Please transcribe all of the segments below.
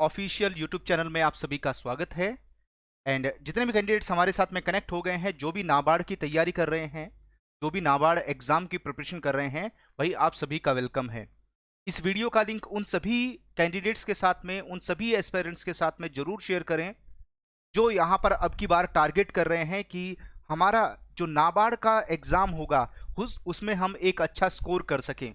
Official YouTube channel में आप सभी का स्वागत है। एंड जितने भी कैंडिडेट्स हमारे साथ में कनेक्ट हो गए हैं, जो भी नाबार्ड की तैयारी कर रहे हैं, जो भी नाबार्ड एग्जाम की प्रिपरेशन कर रहे हैं, भाई आप सभी का वेलकम है। इस वीडियो का लिंक उन सभी कैंडिडेट्स के साथ में, उन सभी एस्पिरेंट्स के साथ में जरूर शेयर करें जो यहाँ पर अब की बार टारगेट कर रहे हैं कि हमारा जो नाबार्ड का एग्जाम होगा उसमें हम एक अच्छा स्कोर कर सकें।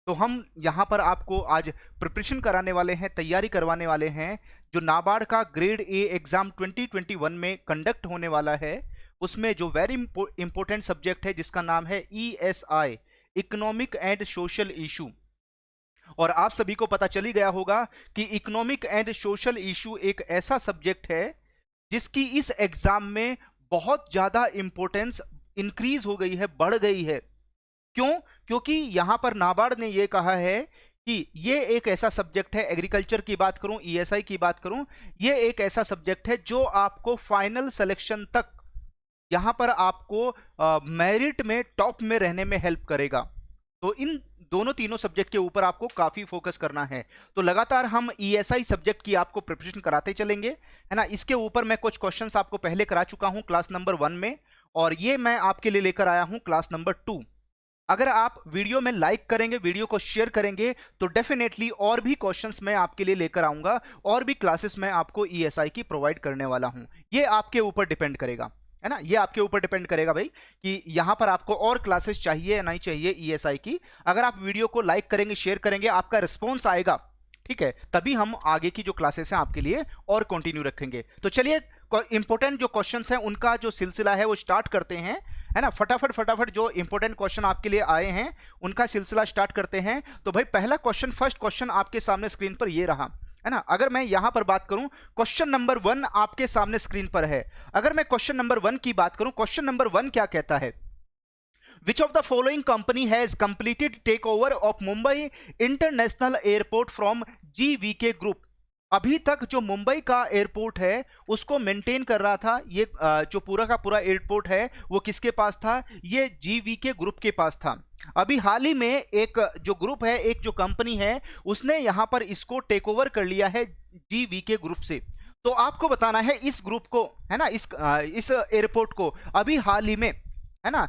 तो हम यहाँ पर आपको आज प्रिपरेशन कराने वाले हैं, तैयारी करवाने वाले हैं। जो नाबार्ड का ग्रेड ए एग्जाम 2021 में कंडक्ट होने वाला है, उसमें जो वेरी इंपॉर्टेंट सब्जेक्ट है जिसका नाम है ESI, economic and social issue. और आप सभी को पता चल ही गया होगा कि इकोनॉमिक एंड सोशल इशू एक ऐसा सब्जेक्ट है जिसकी इस एग्जाम में बहुत ज्यादा इंपॉर्टेंस इंक्रीज हो गई है, बढ़ गई है। क्यों? क्योंकि यहां पर नाबार्ड ने यह कहा है कि ये एक ऐसा सब्जेक्ट है, एग्रीकल्चर की बात करूं, ESI की बात करूं, ये एक ऐसा सब्जेक्ट है जो आपको फाइनल सिलेक्शन तक यहां पर आपको मेरिट में टॉप में रहने में हेल्प करेगा। तो इन दोनों तीनों सब्जेक्ट के ऊपर आपको काफी फोकस करना है। तो लगातार हम ESI सब्जेक्ट की आपको प्रिपरेशन कराते चलेंगे, है ना। इसके ऊपर मैं कुछ क्वेश्चंस आपको पहले करा चुका हूं क्लास नंबर 1 में, और ये मैं आपके लिए लेकर आया हूं क्लास नंबर 2। अगर आप वीडियो में लाइक करेंगे, वीडियो को शेयर करेंगे, तो डेफिनेटली और भी क्वेश्चंस मैं आपके लिए लेकर आऊंगा, और भी क्लासेस मैं आपको ESI की प्रोवाइड करने वाला हूं। ये आपके ऊपर डिपेंड करेगा, है ना। ये आपके ऊपर डिपेंड करेगा भाई कि यहां पर आपको और क्लासेस चाहिए या नहीं चाहिए ESI की। अगर आप वीडियो को लाइक करेंगे, शेयर करेंगे, आपका रिस्पॉन्स आएगा, ठीक है, तभी हम आगे की जो क्लासेस हैं आपके लिए और कंटिन्यू रखेंगे। तो चलिए इंपॉर्टेंट जो क्वेश्चंस हैं उनका जो सिलसिला है वो स्टार्ट करते हैं, है ना। फटाफट जो इंपॉर्टेंट क्वेश्चन आपके लिए आए हैं उनका सिलसिला स्टार्ट करते हैं। तो भाई पहला क्वेश्चन, फर्स्ट क्वेश्चन आपके सामने स्क्रीन पर ये रहा, है ना। अगर मैं यहां पर बात करूं, क्वेश्चन नंबर 1 आपके सामने स्क्रीन पर है। अगर मैं क्वेश्चन नंबर 1 की बात करूं, क्वेश्चन नंबर 1 क्या कहता है? Which of the following company has completed takeover of Mumbai International Airport from GVK Group? अभी तक जो मुंबई का एयरपोर्ट है उसको मेंटेन कर रहा था, ये जो पूरा का पूरा एयरपोर्ट है वो किसके पास था? ये GVK ग्रुप के पास था। अभी हाल ही में एक जो ग्रुप है, एक जो कंपनी है, उसने यहां पर इसको टेक ओवर कर लिया है GVK ग्रुप से। तो आपको बताना है इस ग्रुप को, है ना, इस एयरपोर्ट को अभी हाल ही में, है ना,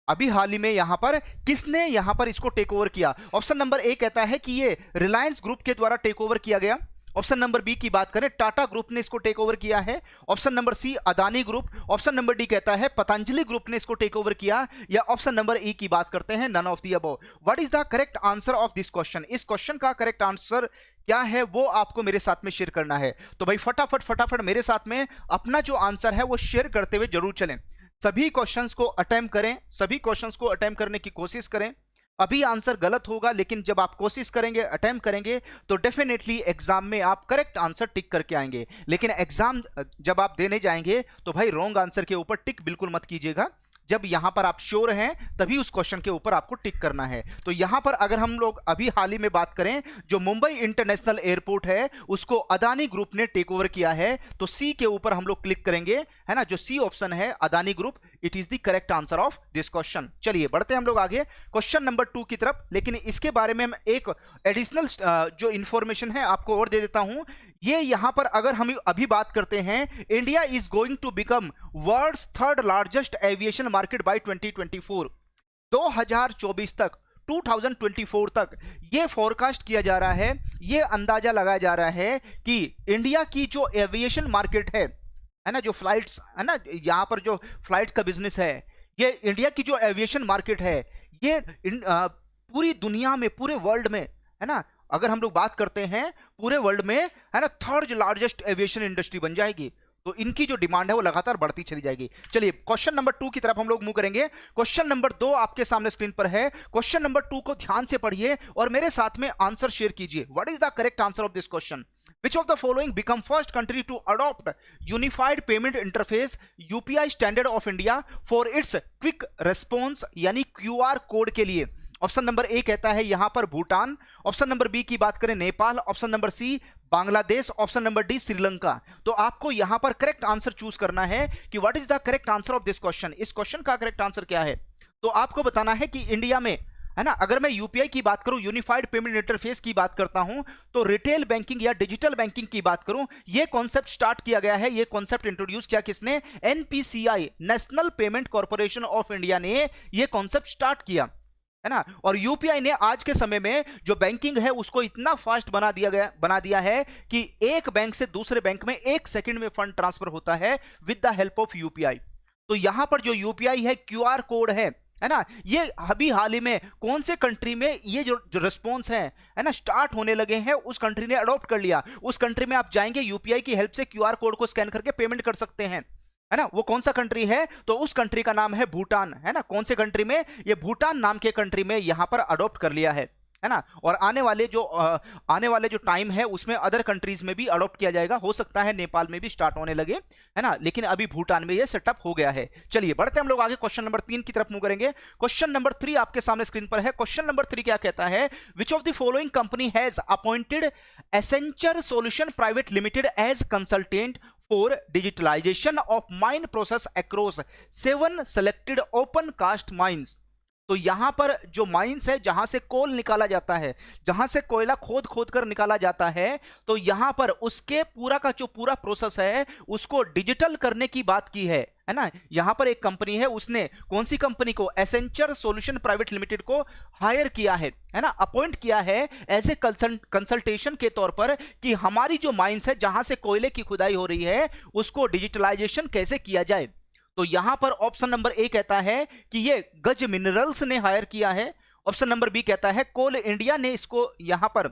अभी हाल ही में यहां पर किसने यहां पर इसको टेक ओवर किया? ऑप्शन नंबर ए कहता है कि ये रिलायंस ग्रुप के द्वारा टेक ओवर किया गया। ऑप्शन नंबर बी की बात करें, टाटा ग्रुप ने इसको टेक ओवर किया है। Option number C, Adani group. Option number D कहता है पतंजलि ग्रुप ने इसको टेक ओवर किया। या ऑप्शन नंबर ई की बात करते हैं, none of the above. What is the correct answer of this question? इस क्वेश्चन का करेक्ट आंसर क्या है वो आपको मेरे साथ में शेयर करना है। तो भाई फटाफट मेरे साथ में अपना जो आंसर है वो शेयर करते हुए जरूर चलें। सभी क्वेश्चंस को अटेम्प्ट करें, सभी क्वेश्चंस को अटेम्प्ट करने की कोशिश करें। अभी आंसर गलत होगा, लेकिन जब आप कोशिश करेंगे, अटेम्प्ट करेंगे, तो डेफिनेटली एग्जाम में आप करेक्ट आंसर टिक करके आएंगे। लेकिन एग्जाम जब आप देने जाएंगे तो भाई रॉन्ग आंसर के ऊपर टिक बिल्कुल मत कीजिएगा। जब यहां पर आप श्योर हैं तभी उस क्वेश्चन के ऊपर आपको टिक करना है। तो यहां पर अगर हम लोग अभी हाल ही में बात करें, जो मुंबई इंटरनेशनल एयरपोर्ट है उसको अदानी ग्रुप ने टेक ओवर किया है, तो सी के ऊपर हम लोग क्लिक करेंगे, है ना। जो सी ऑप्शन है, Adani group, it is the correct answer of this question. चलिए बढ़ते हैं हम लोग आगे क्वेश्चन नंबर 2 की तरफ। लेकिन इसके बारे में एक एडिशनल जो इंफॉर्मेशन है आपको और दे देता हूं। ये यहां पर अगर हम अभी बात करते हैं, India is going to become world's third largest aviation market by 2024। 2024 तक, 2024 तक ये फोरकास्ट किया जा रहा है, ये अंदाजा लगाया जा रहा है कि इंडिया की जो एविएशन मार्केट है ना, जो फ्लाइट्स है ना, यहां पर जो फ्लाइट्स का बिजनेस है, ये इंडिया की जो एविएशन मार्केट है, ये पूरी दुनिया में, पूरे वर्ल्ड में, है ना, अगर हम लोग बात करते हैं पूरे वर्ल्ड में, है ना, थर्ड लार्जेस्ट एविएशन इंडस्ट्री बन जाएगी। तो इनकी जो डिमांड है वो लगातार बढ़ती चली जाएगी। चलिए क्वेश्चन नंबर 2 की तरफ हम लोग मूव करेंगे। क्वेश्चन नंबर 2 आपके सामने स्क्रीन पर है। क्वेश्चन नंबर 2 को ध्यान से पढ़िए और मेरे साथ में आंसर शेयर कीजिए। What is the correct answer of this question? Which of the following become first country to adopt unified payment interface UPI standard of India for its quick response यानी QR कोड के लिए? Option number A कहता है यहां पर Bhutan. Option number B की बात करें Nepal. Option number C Bangladesh. Option number D Sri Lanka. तो आपको यहां पर करेक्ट आंसर चूज करना है कि what is the correct answer of this question. इस क्वेश्चन का करेक्ट आंसर क्या है? तो आपको बताना है कि इंडिया में, है ना। अगर मैं यूपीआई की बात करूं, यूनिफाइड पेमेंट इंटरफेस की बात करता हूं, तो रिटेल बैंकिंग या डिजिटल बैंकिंग की बात करूं, ये कॉन्सेप्ट स्टार्ट किया गया है, ये कॉन्सेप्ट इंट्रोड्यूस किया किसने? NPCI, national payment corporation of India ने ये कॉन्सेप्ट स्टार्ट किया, है ना। और यूपीआई ने आज के समय में जो बैंकिंग है उसको इतना फास्ट बना दिया है कि एक बैंक से दूसरे बैंक में 1 सेकंड में फंड ट्रांसफर होता है with the help of UPI. तो यहां पर जो यूपीआई है, क्यूआर कोड है ना, ये अभी हाल ही में कौन से कंट्री में ये जो रिस्पॉन्स है ना, स्टार्ट होने लगे हैं, उस कंट्री ने अडॉप्ट कर लिया। उस कंट्री में आप जाएंगे, यूपीआई की हेल्प से क्यूआर कोड को स्कैन करके पेमेंट कर सकते हैं, है ना। वो कौन सा कंट्री है? तो उस कंट्री का नाम है भूटान, है ना। कौन से कंट्री में? ये भूटान नाम के कंट्री में यहां पर अडॉप्ट कर लिया है ना। और आने वाले जो टाइम है उसमें अदर कंट्रीज में भी अडॉप्ट किया जाएगा, हो सकता है नेपाल में भी स्टार्ट होने लगे, है ना, लेकिन अभी भूटान में ये सेटअप हो गया है। चलिए बढ़ते हम लोग आगे, क्वेश्चन नंबर 3 की तरफ मूव करेंगे। क्वेश्चन नंबर 3 आपके सामने स्क्रीन पर है। क्वेश्चन नंबर 3 क्या कहता है? Which of the following company has appointed Accenture solution private limited as consultant for digitalization of mine process across 7 selected open cast mines। तो यहां पर जो माइंस है, जहां से कोल निकाला जाता है, जहां से कोयला खोद खोद कर निकाला जाता है, तो यहां पर उसके पूरा का जो पूरा प्रोसेस है उसको डिजिटल करने की बात की है ना। यहां पर एक कंपनी है, उसने कौन सी कंपनी को? एसेंचर सॉल्यूशन प्राइवेट लिमिटेड को हायर किया है ना, अपॉइंट किया है एज ए कंसल्टेशन के तौर पर कि हमारी जो माइंस है, जहां से कोयले की खुदाई हो रही है, उसको डिजिटलाइजेशन कैसे किया जाए। तो यहां पर ऑप्शन नंबर ए कहता है कि ये गज मिनरल्स ने हायर किया है। ऑप्शन नंबर बी कहता है कोल इंडिया ने इसको यहां पर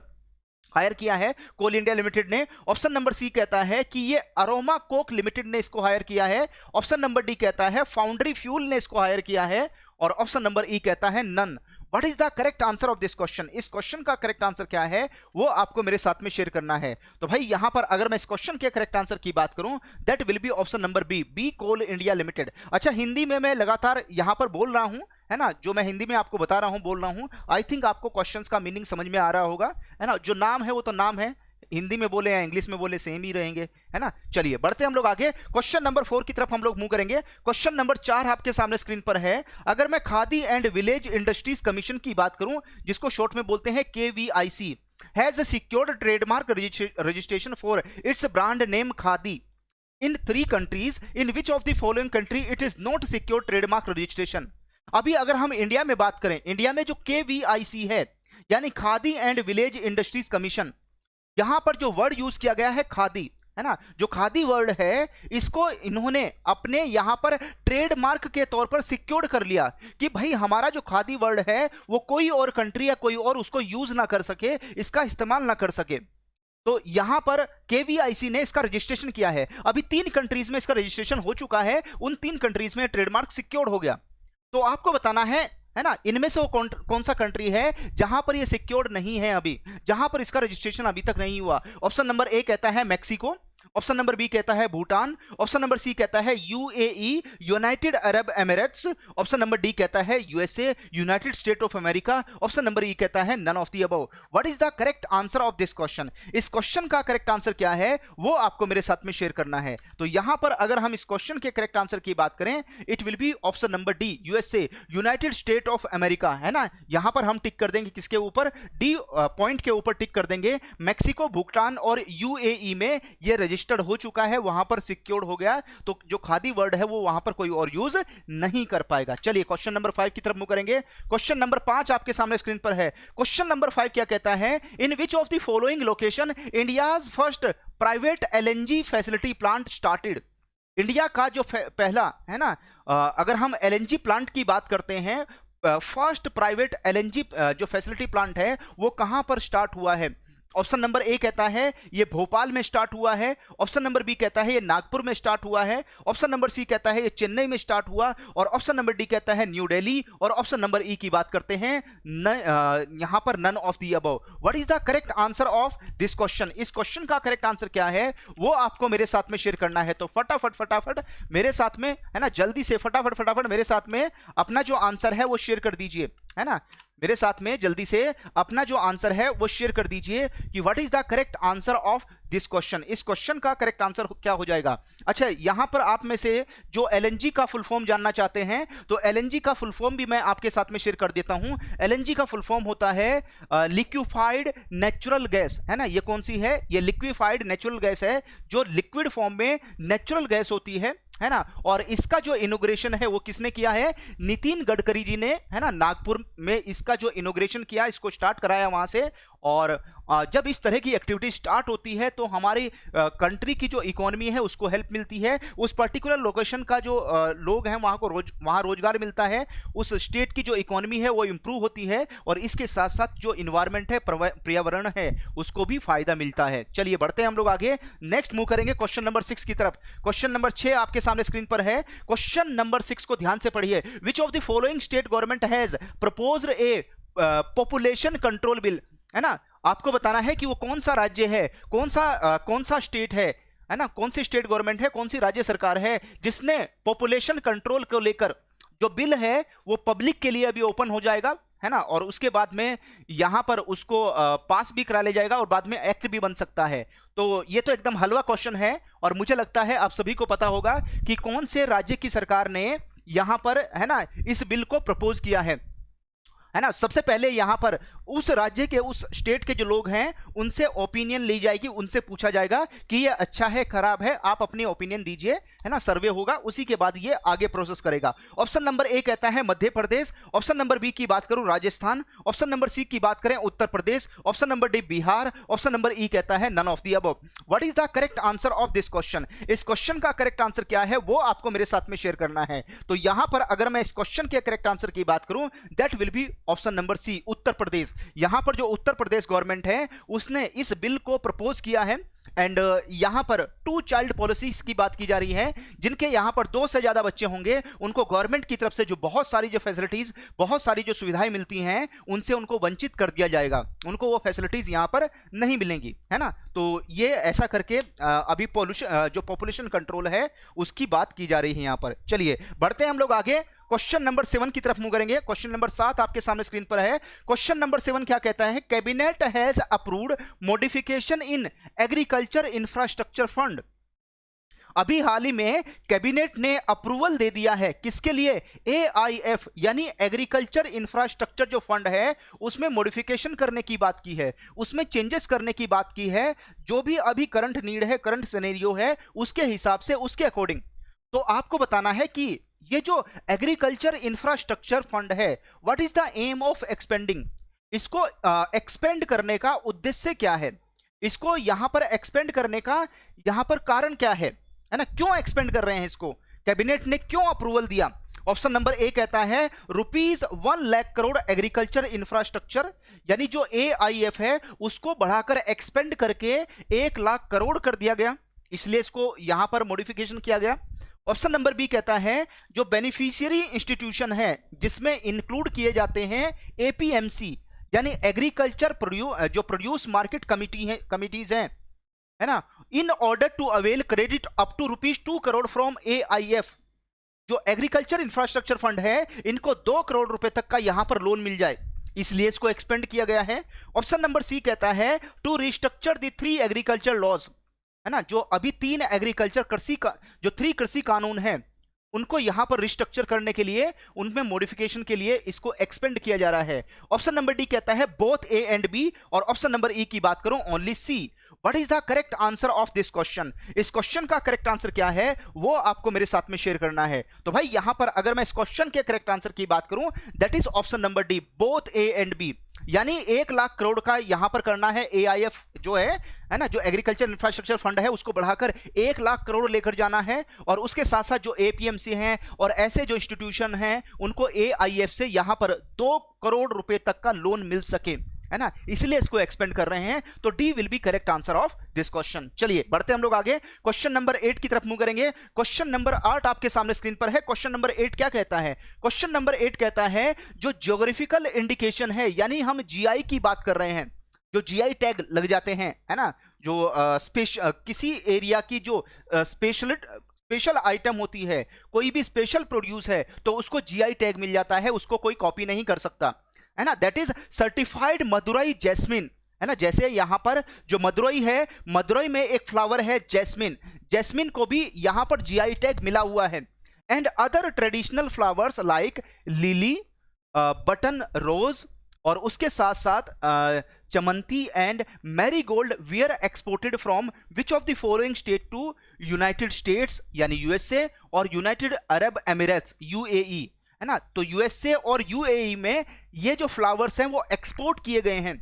हायर किया है, कोल इंडिया लिमिटेड ने। ऑप्शन नंबर सी कहता है कि ये अरोमा कोक लिमिटेड ने इसको हायर किया है। ऑप्शन नंबर डी कहता है फाउंड्री फ्यूल ने इसको हायर किया है। और ऑप्शन नंबर ई कहता है none. What is the correct answer of this question? इस क्वेश्चन का करेक्ट आंसर क्या है वो आपको मेरे साथ में शेयर करना है। तो भाई यहां पर अगर मैं इस क्वेश्चन के करेक्ट आंसर की बात करूं, that will be option number B Coal India limited. अच्छा, हिंदी में मैं लगातार यहां पर बोल रहा हूं, है ना, जो मैं हिंदी में आपको बता रहा हूं, बोल रहा हूं, आई थिंक आपको क्वेश्चंस का मीनिंग समझ में आ रहा होगा, है ना। जो नाम है वो तो नाम है, हिंदी में बोले या इंग्लिश में बोले सेम ही रहेंगे, है ना। चलिए बढ़ते हम लोग आगे, क्वेश्चन नंबर 4 की तरफ हम लोग मूव करेंगे। क्वेश्चन नंबर 4 आपके सामने स्क्रीन पर है। अगर मैं khadi and village industries commission की बात करूं, जिसको शॉर्ट में बोलते हैं KVIC, has secured trademark registration for its brand name khadi in 3 countries, in which of the following country it is not secure trademark registration। अभी अगर हम इंडिया में बात करें, इंडिया में जो KVIC है, यानी khadi and village industries commission, यहां पर जो वर्ड यूज किया गया है खादी, है ना, जो खादी वर्ड है, इसको इन्होंने अपने यहां पर ट्रेडमार्क के तौर पर सिक्योर्ड कर लिया कि भाई हमारा जो खादी वर्ड है वो कोई और कंट्री या कोई और उसको यूज ना कर सके, इसका इस्तेमाल ना कर सके। तो यहां पर KVIC ने इसका रजिस्ट्रेशन किया है। अभी 3 कंट्रीज में इसका रजिस्ट्रेशन हो चुका है, उन 3 कंट्रीज में ट्रेडमार्क सिक्योर्ड हो गया। तो आपको बताना है ना, इनमें से वो कौन सा कंट्री है जहां पर ये सिक्योर्ड नहीं है, अभी जहां पर इसका रजिस्ट्रेशन अभी तक नहीं हुआ। ऑप्शन नंबर ए कहता है मैक्सिको, ऑप्शन नंबर बी कहता है भूटान, ऑप्शन नंबर सी कहता है UAE, United Arab Emirates, option number D कहता है USA, United State of America, option number E कहता है none of the above. What is the correct answer of this question? इस question का correct answer क्या है वो आपको मेरे साथ में शेयर करना है। तो यहां पर अगर हम इस क्वेश्चन के करेक्ट आंसर की बात करें, it will be option number D USA, United State of America, है ना। यहां पर हम टिक कर देंगे किसके ऊपर? डी पॉइंट के ऊपर टिक कर देंगे। मैक्सिको, भूटान और UAE में ये रजिस्टर्ड हो चुका है, वहां पर सिक्योर्ड हो गया, तो जो खादी वर्ड है वो वहां पर कोई और यूज नहीं कर पाएगा। चलिए क्वेश्चन नंबर 5 की तरफ मूव करेंगे। क्वेश्चन नंबर 5 आपके सामने स्क्रीन पर है। क्वेश्चन नंबर 5 क्या कहता है? In which of the following location India's first private LNG facility plant started. India का जो पहला, है ना, अगर हम LNG प्लांट की बात करते हैं, फर्स्ट प्राइवेट LNG जो फैसिलिटी प्लांट है वो कहां पर स्टार्ट हुआ है? ऑप्शन नंबर ए कहता है ये भोपाल में स्टार्ट हुआ है, ऑप्शन नंबर बी कहता है ये नागपुर में स्टार्ट हुआ है, ऑप्शन नंबर सी कहता है ये चेन्नई में स्टार्ट हुआ, और ऑप्शन नंबर डी कहता है न्यू दिल्ली, और ऑप्शन नंबर ई की बात करते हैं यहां पर none of the above. What is the correct answer of this question? इस क्वेश्चन का करेक्ट आंसर क्या है वो आपको मेरे साथ में शेयर करना है। तो फटाफट मेरे साथ में, है ना, जल्दी से फटाफट मेरे साथ में अपना जो आंसर है वो शेयर कर दीजिए, है ना। मेरे साथ में जल्दी से अपना जो आंसर है वो शेयर कर दीजिए कि what is the correct answer of this question. इस क्वेश्चन का करेक्ट आंसर क्या हो जाएगा? अच्छा, यहां पर आप में से जो एलएनजी का फुल फॉर्म जानना चाहते हैं तो एलएनजी का फुल फॉर्म भी मैं आपके साथ में शेयर कर देता हूं। एलएनजी का फुल फॉर्म होता है लिक्विफाइड नेचुरल गैस, है ना। ये कौन सी है? ये लिक्विफाइड नेचुरल गैस है, जो लिक्विड फॉर्म में नेचुरल गैस होती है ना। और इसका जो इनोग्रेशन है वो किसने किया है? नितिन गडकरी जी ने, है ना। नागपुर में इसका जो इनोग्रेशन किया, इसको स्टार्ट कराया वहां से। और जब इस तरह की एक्टिविटी स्टार्ट होती है तो हमारी कंट्री की जो इकोनॉमी है उसको हेल्प मिलती है। उस पर्टिकुलर लोकेशन का जो लोग हैं वहां को वहां रोजगार मिलता है। उस स्टेट की जो इकोनॉमी है वो इंप्रूव होती है, और इसके साथ साथ जो इन्वायरमेंट है, पर्यावरण है, उसको भी फायदा मिलता है। चलिए बढ़ते हैं हम लोग आगे, नेक्स्ट मूव करेंगे क्वेश्चन नंबर 6 की तरफ। क्वेश्चन नंबर 6 आपके सामने स्क्रीन पर है। क्वेश्चन नंबर 6 को ध्यान से पढ़िए। विच of the following state government has proposed A population control bill, है ना। आपको बताना है कि वो कौन सा राज्य है, कौन सा स्टेट है ना, कौन सी स्टेट गवर्नमेंट है, कौन सी राज्य सरकार है जिसने पॉपुलेशन कंट्रोल को लेकर जो बिल है वो पब्लिक के लिए अभी ओपन हो जाएगा, है ना। और उसके बाद में यहां पर उसको पास भी करा ले जाएगा और बाद में एक्ट भी बन सकता है। तो ये तो एकदम हलवा क्वेश्चन है, और मुझे लगता है आप सभी को पता होगा कि कौन से राज्य की सरकार ने यहां पर, है ना, इस बिल को प्रपोज किया है ना। सबसे पहले यहां पर उस राज्य के, उस स्टेट के जो लोग हैं उनसे ओपिनियन ली जाएगी, उनसे पूछा जाएगा कि ये अच्छा है खराब है, आप अपनी ओपिनियन दीजिए, है ना। सर्वे होगा, उसी के बाद ये आगे प्रोसेस करेगा। ऑप्शन नंबर ए कहता है Madhya Pradesh, option number B की बात करूं राजस्थान, ऑप्शन नंबर सी की बात करें Uttar Pradesh, option number D Bihar, option number E कहता है none of the above. What is the correct answer of this question? इस क्वेश्चन का करेक्ट आंसर क्या है वो आपको मेरे साथ में शेयर करना है। तो यहां पर अगर मैं इस क्वेश्चन के करेक्ट आंसर की बात करूं, that will be option number C, Uttar Pradesh. यहां पर जो उत्तर प्रदेश गवर्नमेंट है उसने इस बिल को प्रपोज किया है। एंड यहां पर 2 चाइल्ड पॉलिसीज की बात की जा रही है, जिनके यहां पर 2 से ज्यादा बच्चे होंगे उनको गवर्नमेंट की तरफ से जो बहुत सारी जो फैसिलिटीज, बहुत सारी जो सुविधाएं मिलती हैं उनसे उनको वंचित कर दिया जाएगा, उनको वो फैसिलिटीज यहां पर नहीं मिलेंगी, है ना। तो ये ऐसा करके अभी जो पॉपुलेशन कंट्रोल है उसकी बात की जा रही है यहां पर। चलिए बढ़ते हैं हम लोग आगे, क्वेश्चन नंबर 7 की तरफ मूव करेंगे। क्वेश्चन नंबर 7 आपके सामने स्क्रीन पर है। क्वेश्चन नंबर 7 क्या कहता है? Cabinet has approved modification in agriculture infrastructure fund. अभी हाल ही में कैबिनेट ने अप्रूवल दे दिया है किसके लिए? AIF यानी एग्रीकल्चर इंफ्रास्ट्रक्चर जो फंड है उसमें मॉडिफिकेशन करने की बात की है, उसमें चेंजेस करने की बात की है, जो भी अभी करंट नीड है, करंट सिनेरियो है, उसके हिसाब से, उसके अकॉर्डिंग। तो आपको बताना है कि ये जो एग्रीकल्चर इंफ्रास्ट्रक्चर फंड है, what is the aim of expanding? इसको एक्सपेंड करने का उद्देश्य क्या है? इसको यहां पर एक्सपेंड करने का यहां पर कारण क्या है ना? क्यों एक्सपेंड कर रहे हैं इसको? कैबिनेट ने क्यों अप्रूवल दिया? ऑप्शन नंबर ए कहता है ₹1 लाख करोड़ एग्रीकल्चर इंफ्रास्ट्रक्चर, यानी जो AIF है उसको बढ़ाकर एक्सपेंड करके 1 लाख करोड़ कर दिया गया, इसलिए इसको यहां पर मॉडिफिकेशन किया गया। ऑप्शन नंबर बी कहता है जो बेनिफिशियरी इंस्टीट्यूशन है जिसमें इंक्लूड किए जाते हैं APMC यानी एग्रीकल्चर जो प्रोड्यूस मार्केट कमिटीज हैं, है ना, in order to avail credit up to ₹2 crore from AIF। जो एग्रीकल्चर इंफ्रास्ट्रक्चर फंड है इनको 2 करोड़ रुपए तक का यहां पर लोन मिल जाए, इसलिए इसको एक्सपेंड किया गया है। ऑप्शन नंबर सी कहता है to restructure the 3 agriculture laws, है ना, जो अभी 3 एग्रीकल्चर जो 3 कृषि कानून हैं उनको यहां पर रिस्ट्रक्चर करने के लिए, उनमें मॉडिफिकेशन के लिए इसको एक्सपेंड किया जा रहा है। ऑप्शन नंबर डी कहता है बोथ ए एंड बी, और ऑप्शन नंबर ई की बात करूं only C. What is the correct answer of this question? इस क्वेश्चन का करेक्ट आंसर क्या है वो आपको मेरे साथ में शेयर करना है। तो भाई यहां पर अगर मैं इस क्वेश्चन के करेक्ट आंसर की बात करूं, that is option number D, both A and B, यानी 1 लाख करोड़ का यहां पर करना है। AIF जो है ना, जो एग्रीकल्चर इंफ्रास्ट्रक्चर फंड है उसको बढ़ाकर 1 लाख करोड़ लेकर जाना है, और उसके साथ साथ जो APMC हैं और ऐसे जो इंस्टीट्यूशन हैं उनको AIF से यहां पर 2 करोड़ रुपए तक का लोन मिल सके, है ना, इसलिए इसको एक्सपेंड कर रहे हैं। तो D will be correct answer of this question. चलिए बढ़ते हम लोग आगे, क्वेश्चन नंबर 8 की तरफ मूव करेंगे। क्वेश्चन नंबर 8 आपके सामने स्क्रीन पर है। क्वेश्चन नंबर 8 क्या कहता है? क्वेश्चन नंबर 8 कहता है जो ज्योग्राफिकल इंडिकेशन है, यानी हम GI की बात कर रहे हैं, जो GI टैग लग जाते हैं, है ना, जो किसी एरिया की जो स्पेशल आइटम होती है, कोई भी स्पेशल प्रोड्यूस है तो उसको GI टैग मिल जाता है, उसको कोई कॉपी नहीं कर सकता, है ना। That is certified Madurai jasmine, है ना। जैसे यहां पर जो मदुरई है, मदुरई में एक फ्लावर है जैस्मिन, जैस्मिन को भी यहां पर जीआई टैग मिला हुआ है। And other traditional flowers like lily, button rose, और उसके साथ साथ chamanti and marigold were exported from which of the following state to United States, यानी यूएसए और यूनाइटेड अरब एमिरेट्स यूएई, है ना। तो यूएसए और यूएई में ये जो फ्लावर्स हैं वो एक्सपोर्ट किए गए हैं,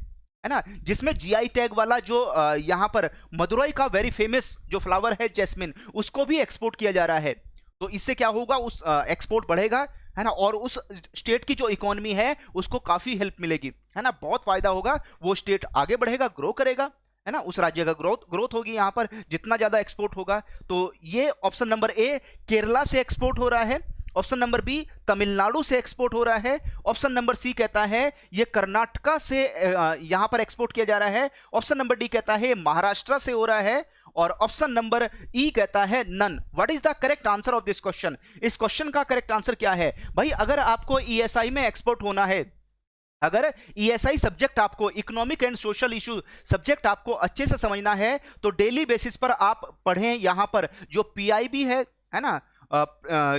है ना, जिसमें जीआई टैग वाला जो यहां पर मदुरई का वेरी फेमस जो फ्लावर है जैस्मिन, उसको भी एक्सपोर्ट किया जा रहा है। तो इससे क्या होगा, उस एक्सपोर्ट बढ़ेगा, है ना, और उस स्टेट की जो इकोनॉमी है उसको काफी हेल्प मिलेगी, है ना, बहुत फायदा होगा, वो स्टेट आगे बढ़ेगा, ग्रो करेगा, है ना, उस राज्य का ग्रोथ होगी यहां पर जितना ज्यादा एक्सपोर्ट होगा। तो ये ऑप्शन नंबर ए केरला से एक्सपोर्ट हो रहा है, ऑप्शन नंबर बी तमिलनाडु से एक्सपोर्ट हो रहा है, ऑप्शन नंबर सी कहता है ये कर्नाटका से यहां पर एक्सपोर्ट किया जा रहा है, ऑप्शन नंबर डी कहता है महाराष्ट्र से हो रहा है, और ऑप्शन नंबर ई कहता है none. What is the correct answer of this question? इस क्वेश्चन का करेक्ट आंसर क्या है भाई? अगर आपको ईएसआई में एक्सपोर्ट होना है, अगर ईएसआई सब्जेक्ट आपको, economic and social issue subject आपको अच्छे से समझना है, तो डेली बेसिस पर आप पढ़ें। यहां पर जो पीआईबी है ना,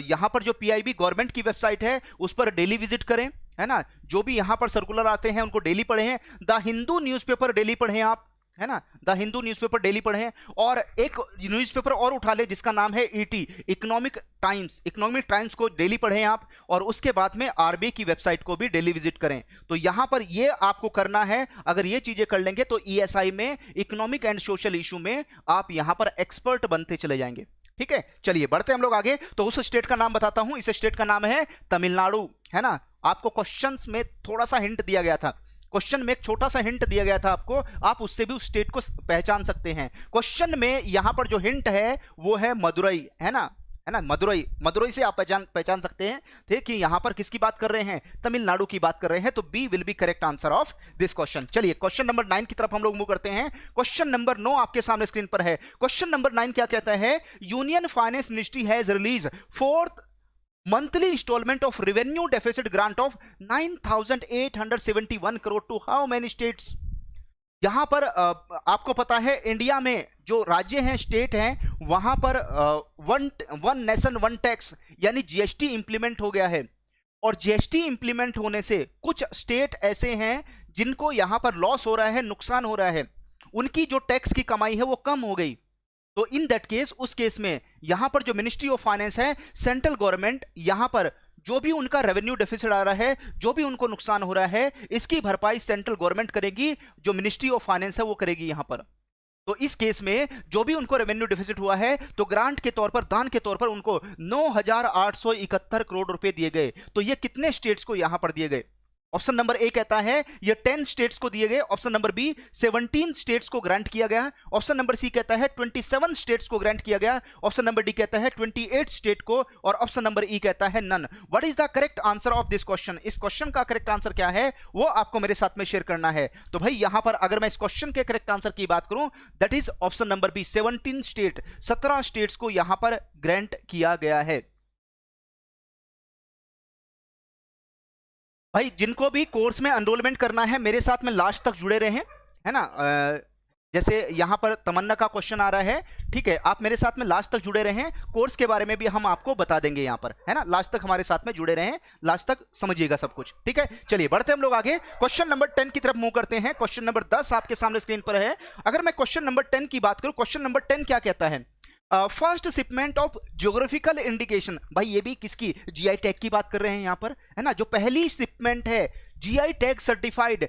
यहां पर जो पीआईबी गवर्नमेंट की वेबसाइट है उस पर डेली विजिट करें, है ना। जो भी यहां पर सर्कुलर आते हैं उनको डेली पढ़ें। द हिंदू न्यूज़पेपर डेली पढ़ें आप, है ना, द हिंदू न्यूज़पेपर डेली पढ़ें। और एक न्यूज़पेपर और उठा ले जिसका नाम है ET, economic times, economic times को डेली पढ़ें आप, और उसके बाद में आरबीआई की वेबसाइट को भी डेली विजिट करें। तो यहां पर ये आपको करना है। अगर ये चीजें कर लेंगे तो ईएसआई में, इकोनॉमिक एंड सोशल इशू में आप यहां पर एक्सपर्ट बनते चले जाएंगे। ठीक है, चलिए बढ़ते हम लोग आगे। तो उस स्टेट का नाम बताता हूं, इस स्टेट का नाम है तमिलनाडु, है ना। आपको क्वेश्चंस में थोड़ा सा हिंट दिया गया था, क्वेश्चन में एक छोटा सा हिंट दिया गया था आपको, आप उससे भी उस स्टेट को पहचान सकते हैं। क्वेश्चन में यहां पर जो हिंट है वो है मदुरई, है ना, मदुरई, मदुरई से आप पहचान सकते हैं थे कि यहां पर किसकी बात कर रहे हैं, तमिलनाडु की बात कर रहे हैं। तो B will be correct answer of this question. चलिए क्वेश्चन नंबर 9 की तरफ हम लोग मूव करते हैं। क्वेश्चन नंबर 9 आपके सामने स्क्रीन पर है। क्वेश्चन नंबर 9 क्या कहता है? Union finance ministry has release 4th monthly installment of revenue deficit grant of 9,871 crore to how many states? यहां पर आपको पता है इंडिया में जो राज्य हैं, स्टेट हैं, वहां पर वन नेशन वन टैक्स यानी जीएसटी इंप्लीमेंट हो गया है। और जीएसटी इंप्लीमेंट होने से कुछ स्टेट ऐसे हैं जिनको यहां पर लॉस हो रहा है, नुकसान हो रहा है, उनकी जो टैक्स की कमाई है वो कम हो गई। तो इन दैट केस, उस केस में यहां पर जो मिनिस्ट्री ऑफ फाइनेंस है, सेंट्रल गवर्नमेंट, यहां पर जो भी उनका रेवेन्यू डेफिसिट आ रहा है, जो भी उनको नुकसान हो रहा है, इसकी भरपाई सेंट्रल गवर्नमेंट करेगी, जो मिनिस्ट्री ऑफ फाइनेंस है वो करेगी यहां पर। तो इस केस में जो भी उनको रेवेन्यू डेफिसिट हुआ है, तो ग्रांट के तौर पर, दान के तौर पर उनको 9,871 करोड़ रुपए दिए गए। तो ये कितने स्टेट्स को यहां पर दिए गए? ऑप्शन नंबर ए कहता है ये 10 स्टेट्स को दिए गए, ऑप्शन नंबर बी 17 स्टेट्स को ग्रांट किया गया, ऑप्शन नंबर सी कहता है 27 स्टेट्स को ग्रांट किया गया, ऑप्शन नंबर डी कहता है 28 स्टेट को, और ऑप्शन नंबर ई कहता है none. What is the correct answer of this question? इस क्वेश्चन का करेक्ट आंसर क्या है वो आपको मेरे साथ में शेयर करना है। तो भाई यहां पर अगर मैं इस क्वेश्चन के करेक्ट आंसर की बात करूं, that is option number B 17 state, 17 states को यहां पर ग्रांट किया गया है। भाई जिनको भी कोर्स में एनरोलमेंट करना है, मेरे साथ में लास्ट तक जुड़े रहें, है ना। जैसे यहां पर तमन्ना का क्वेश्चन आ रहा है, ठीक है, आप मेरे साथ में लास्ट तक जुड़े रहें, कोर्स के बारे में भी हम आपको बता देंगे यहां पर, है ना। लास्ट तक हमारे साथ में जुड़े रहें, लास्ट तक समझिएगा सब कुछ, ठीक है। चलिए बढ़ते हम लोग आगे, क्वेश्चन नंबर 10 की तरफ मूव करते हैं। क्वेश्चन नंबर 10 आपके सामने स्क्रीन पर है। अगर मैं क्वेश्चन नंबर 10 की बात करूं, क्वेश्चन नंबर 10 क्या कहता है? First shipment of geographical indication, भाई ये भी किसकी, जीआई टैग की बात कर रहे हैं यहां पर, है ना। जो पहली शिपमेंट है GI tag certified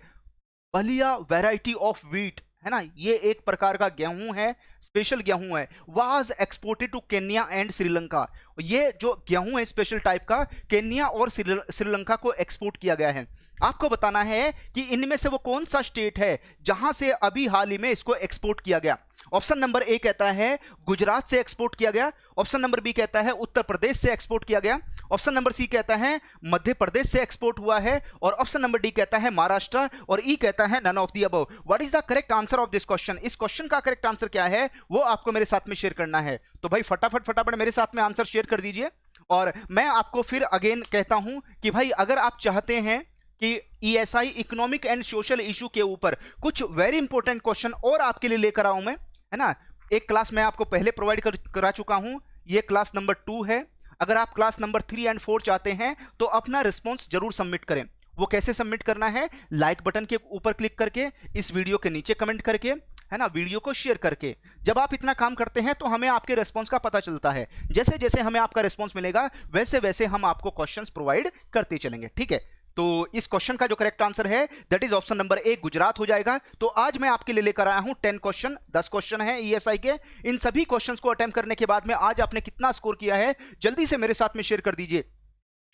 Ballia variety of wheat, है ना, ये एक प्रकार का गेहूं है, स्पेशल गेहूं है, was exported to Kenya and Sri Lanka. ये जो गेहूं है स्पेशल टाइप का, केन्या और श्रीलंका को एक्सपोर्ट किया गया है। आपको बताना है कि इनमें से वो कौन सा स्टेट है जहां से अभी हाल ही में इसको एक्सपोर्ट किया गया। ऑप्शन नंबर ए कहता है गुजरात से एक्सपोर्ट किया गया, ऑप्शन नंबर बी कहता है उत्तर प्रदेश से एक्सपोर्ट किया गया, ऑप्शन नंबर सी कहता है मध्य प्रदेश से एक्सपोर्ट हुआ है, और ऑप्शन नंबर डी कहता है महाराष्ट्र, और ई कहता है none of the above. What is the correct answer of this question? इस क्वेश्चन का करेक्ट आंसर क्या है वो आपको मेरे साथ में शेयर करना है। तो भाई फटाफट मेरे साथ में आंसर शेयर कर दीजिए। और मैं आपको फिर अगेन कहता हूं कि भाई अगर आप चाहते हैं कि ESI economic and social issue के ऊपर कुछ वेरी इंपॉर्टेंट क्वेश्चन और आपके लिए लेकर आऊं मैं, है ना। एक क्लास मैं आपको पहले प्रोवाइड करा चुका हूं, ये क्लास नंबर 2 है। अगर आप क्लास नंबर 3 एंड 4 चाहते हैं तो अपना रिस्पॉन्स जरूर सबमिट करें। वो कैसे सबमिट करना है? लाइक बटन के ऊपर क्लिक करके, इस वीडियो के नीचे कमेंट करके, है ना, वीडियो को शेयर करके। जब आप इतना काम करते हैं तो हमें आपके रिस्पॉन्स का पता चलता है। जैसे जैसे हमें आपका रिस्पॉन्स मिलेगा वैसे वैसे हम आपको क्वेश्चंस प्रोवाइड करते चलेंगे, ठीक है। तो इस क्वेश्चन का जो करेक्ट आंसर है that is option number A, Gujarat हो जाएगा। तो आज मैं आपके लिए लेकर आया हूं 10 क्वेश्चन, 10 क्वेश्चन है ईएसआई के। इन सभी क्वेश्चंस को अटेम्प्ट करने के बाद में आज आपने कितना स्कोर किया है जल्दी से मेरे साथ में शेयर कर दीजिए।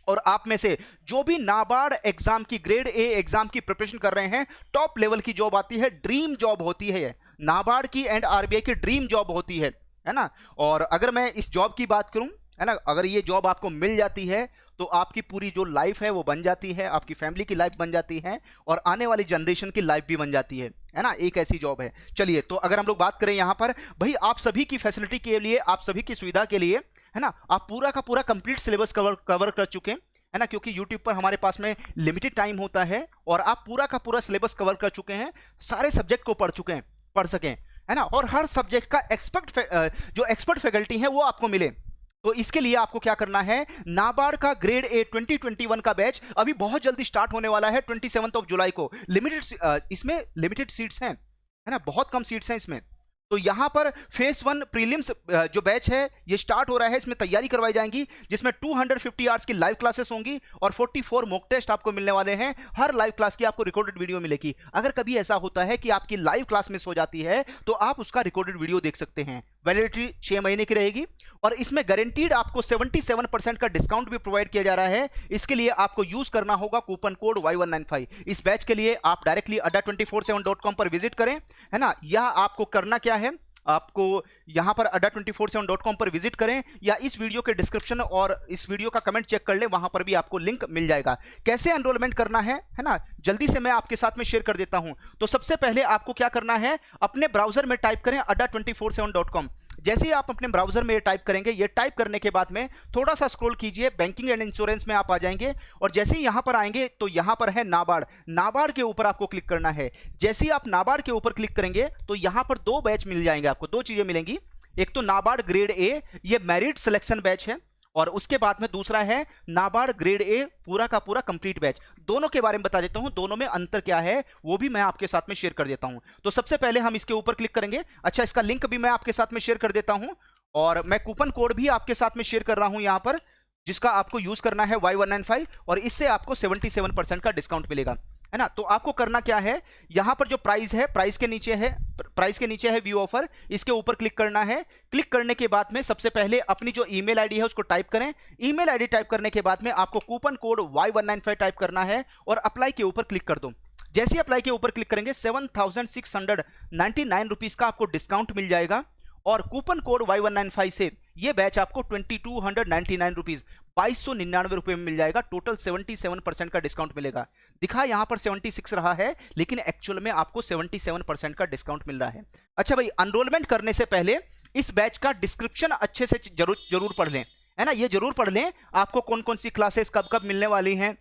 और आप में से जो भी नाबार्ड एग्जाम की, ग्रेड ए एग्जाम की प्रिपरेशन कर रहे हैं, टॉप लेवल की जॉब आती है, ड्रीम जॉब होती है, नाबार्ड की एंड आरबीआई की ड्रीम जॉब होती है ना। और अगर मैं इस जॉब की बात करूं, है ना, अगर ये जॉब आपको मिल जाती है तो आपकी पूरी जो लाइफ है वो बन जाती है, आपकी फैमिली की लाइफ बन जाती है और आने वाली जनरेशन की लाइफ भी बन जाती है ना। एक ऐसी जॉब है। चलिए, तो अगर हम लोग बात करें यहाँ पर, भाई आप सभी की फैसिलिटी के लिए, आप सभी की सुविधा के लिए, है ना, आप पूरा का पूरा कंप्लीट सिलेबस कवर कर चुके हैं, है ना, क्योंकि यूट्यूब पर हमारे पास में लिमिटेड टाइम होता है और आप पूरा का पूरा सिलेबस कवर कर चुके हैं, सारे सब्जेक्ट को पढ़ सकें, है ना, और हर सब्जेक्ट का जो एक्सपर्ट फैकल्टी है वो आपको मिले। तो इसके लिए आपको क्या करना है, नाबार्ड का ग्रेड ए 2021 का बैच अभी बहुत जल्दी स्टार्ट होने वाला है 27 जुलाई को। इसमें लिमिटेड सीट्स हैं, है ना, बहुत कम सीट्स हैं इसमें। तो यहां पर फेस 1 प्रीलिम्स जो बैच है ये स्टार्ट हो रहा है, इसमें तैयारी करवाई जाएंगी, जिसमें 250 आवर्स की लाइव क्लासेस होंगी और 44 मॉक टेस्ट आपको मिलने वाले हैं। हर लाइव क्लास की आपको रिकॉर्डेड वीडियो मिलेगी। अगर कभी ऐसा होता है कि आपकी लाइव क्लास मिस हो जाती है तो आप उसका रिकॉर्डेड वीडियो देख सकते हैं। वैलिडिटी 6 महीने की रहेगी और इसमें गारंटीड आपको 77% का डिस्काउंट भी प्रोवाइड किया जा रहा है। इसके लिए आपको यूज करना होगा कूपन कोड Y195। इस बैच के लिए आप डायरेक्टली adda247.com पर विजिट करें, है ना, या आपको करना क्या है, आपको यहां पर adda247.com पर विजिट करें या इस वीडियो के डिस्क्रिप्शन और इस वीडियो का कमेंट चेक कर लें, वहां पर भी आपको लिंक मिल जाएगा। कैसे एनरोलमेंट करना है ना, जल्दी से मैं आपके साथ में शेयर कर देता हूं। तो सबसे पहले आपको क्या करना है, अपने ब्राउजर में टाइप करें adda247.com। जैसे ही आप अपने ब्राउजर में ये टाइप करेंगे, ये टाइप करने के बाद में थोड़ा सा स्क्रॉल कीजिए, बैंकिंग एंड इंश्योरेंस में आप आ जाएंगे और जैसे ही यहां पर आएंगे तो यहां पर है नाबार्ड के ऊपर आपको क्लिक करना है। जैसे ही आप नाबार्ड के ऊपर क्लिक करेंगे तो यहां पर 2 बैच मिल जाएंगे आपको, 2 चीजें मिलेंगी। एक तो नाबार्ड ग्रेड ए, ये मेरिट सिलेक्शन बैच है, और उसके बाद में दूसरा है नाबार्ड ग्रेड ए पूरा का पूरा कंप्लीट बैच। दोनों के बारे में बता देता हूं, दोनों में अंतर क्या है वो भी मैं आपके साथ में शेयर कर देता हूं। तो सबसे पहले हम इसके ऊपर क्लिक करेंगे। अच्छा, इसका लिंक भी मैं आपके साथ में शेयर कर देता हूं और मैं कूपन कोड भी आपके साथ में शेयर कर रहा हूं यहां पर, जिसका आपको यूज करना है Y195 और इससे आपको 77% का डिस्काउंट मिलेगा, है ना। तो आपको करना क्या है, यहां पर जो प्राइस है, प्राइस के नीचे है व्यू ऑफर, इसके ऊपर क्लिक करना है। क्लिक करने के बाद में सबसे पहले अपनी जो ईमेल आईडी है उसको टाइप करें। ईमेल आईडी टाइप करने के बाद में आपको कूपन कोड Y195 टाइप करना है और अप्लाई के ऊपर क्लिक कर दो। जैसे ही अप्लाई के ऊपर क्लिक करेंगे 7699 रुपीज का आपको डिस्काउंट मिल जाएगा और कूपन कोड Y195 से ये बैच आपको 2299 रुपीज, 2299 रुपए में मिल जाएगा। टोटल 77% का डिस्काउंट मिलेगा। दिखा यहां पर 76 रहा है लेकिन एक्चुअल में आपको 77% का डिस्काउंट मिल रहा है। अच्छा भाई, एनरोलमेंट करने से पहले इस बैच का डिस्क्रिप्शन अच्छे से जरूर पढ़ लें, है ना, ये जरूर पढ़ लें। आपको कौन कौन सी क्लासेस कब कब मिलने वाली हैं,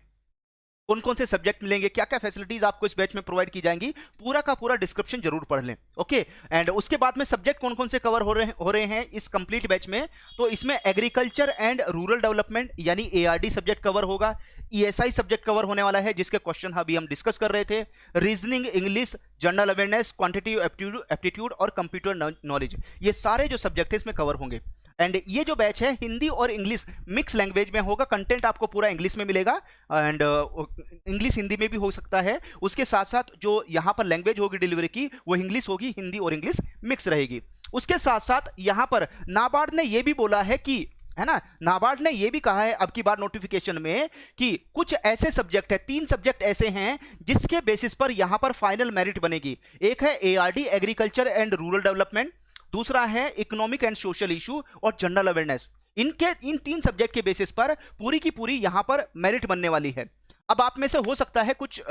कौन कौन से सब्जेक्ट मिलेंगे, क्या क्या फैसिलिटीज आपको इस बैच में प्रोवाइड की जाएंगी, पूरा का पूरा डिस्क्रिप्शन जरूर पढ़ लें। ओके, एंड उसके बाद में सब्जेक्ट कौन कौन से कवर हो रहे हैं इस कंप्लीट बैच में। तो इसमें एग्रीकल्चर एंड रूरल डेवलपमेंट यानी ARD सब्जेक्ट कवर होगा, ESI सब्जेक्ट कवर होने वाला है जिसके क्वेश्चन अभी हम डिस्कस कर रहे थे, reasoning, English, general awareness, quantitative aptitude और कंप्यूटर नॉलेज, ये सारे जो सब्जेक्ट है इसमें कवर होंगे। एंड ये जो बैच है हिंदी और इंग्लिश मिक्स लैंग्वेज में होगा, कंटेंट आपको पूरा इंग्लिश में मिलेगा एंड इंग्लिश हिंदी में भी हो सकता है। उसके साथ साथ जो यहाँ पर लैंग्वेज होगी डिलीवरी की वो इंग्लिश होगी, हिंदी और इंग्लिश मिक्स रहेगी। उसके साथ साथ यहाँ पर नाबार्ड ने ये भी बोला है कि, है ना, नाबार्ड ने ये भी कहा है अब की बार नोटिफिकेशन में कि कुछ ऐसे सब्जेक्ट है, 3 सब्जेक्ट ऐसे हैं जिसके बेसिस पर यहां पर फाइनल मेरिट बनेगी। एक है ARD agriculture and rural development, दूसरा है इकोनॉमिक एंड सोशल इशू और जनरल अवेयरनेस। इन 3 सब्जेक्ट के बेसिस पर पूरी की पूरी यहां पर मेरिट बनने वाली है। अब आप में से हो सकता है कुछ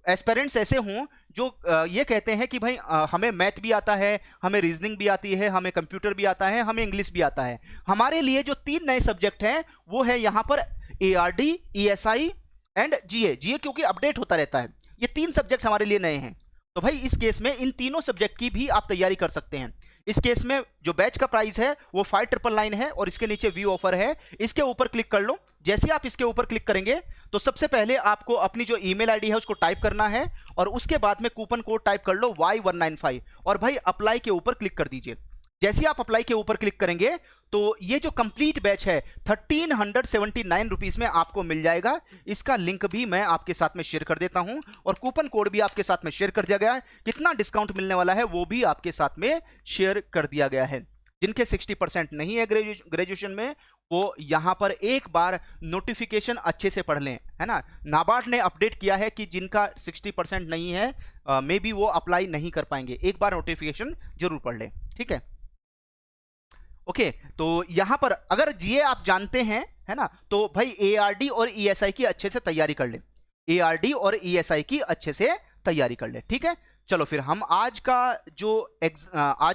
एस्पिरेंट्स ऐसे हों जो ये कहते हैं कि भाई हमें मैथ भी आता है, हमें रीजनिंग भी आती है, हमें कंप्यूटर भी आता है, हमें इंग्लिश भी आता है। हमारे लिए जो 3 नए सब्जेक्ट हैं वो है यहाँ पर ARD, ESI एंड जीए। जीए क्योंकि अपडेट होता रहता है, ये 3 सब्जेक्ट हमारे लिए नए हैं, तो भाई इस केस में इन तीनों सब्जेक्ट की भी आप तैयारी कर सकते हैं। इस केस में जो बैच का प्राइस है वो 5999 है और इसके नीचे व्यू ऑफर है, इसके ऊपर क्लिक कर लो। जैसे आप इसके ऊपर क्लिक करेंगे तो सबसे पहले आपको अपनी जो ईमेल आईडी है उसको टाइप करना है और उसके बाद में कूपन कोड टाइप कर लो Y195 और भाई अप्लाई के ऊपर क्लिक कर दीजिए। जैसे आप अप्लाई के ऊपर क्लिक करेंगे तो ये जो कंप्लीट बैच है 1379 रुपीज में आपको मिल जाएगा। इसका लिंक भी मैं आपके साथ में शेयर कर देता हूं और कूपन कोड भी आपके साथ में शेयर कर दिया गया है। कितना डिस्काउंट मिलने वाला है वो भी आपके साथ में शेयर कर दिया गया है। जिनके 60% नहीं है ग्रेजुएशन में, वो यहां पर एक बार नोटिफिकेशन अच्छे से पढ़ लें, है ना। नाबार्ड ने अपडेट किया है कि जिनका 60% नहीं है मे बी वो अप्लाई नहीं कर पाएंगे, एक बार नोटिफिकेशन जरूर पढ़ लें, ठीक है। ओके तो यहां पर अगर जीए आप जानते हैं, है ना, तो भाई एआरडी और ईएसआई की अच्छे से तैयारी कर ले, एआरडी और ईएसआई की अच्छे से तैयारी कर ले, ठीक है। चलो फिर हम आज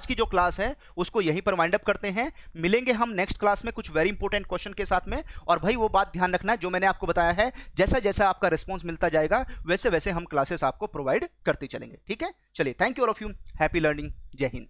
की जो क्लास है उसको यहीं पर वाइंड अप करते हैं। मिलेंगे हम नेक्स्ट क्लास में कुछ वेरी इंपॉर्टेंट क्वेश्चन के साथ में। और भाई वो बात ध्यान रखना है जो मैंने आपको बताया है, जैसा जैसा आपका रिस्पॉन्स मिलता जाएगा वैसे वैसे हम क्लासेस आपको प्रोवाइड करते चलेंगे, ठीक है। चलिए, thank you all of you, happy learning, जय हिंद।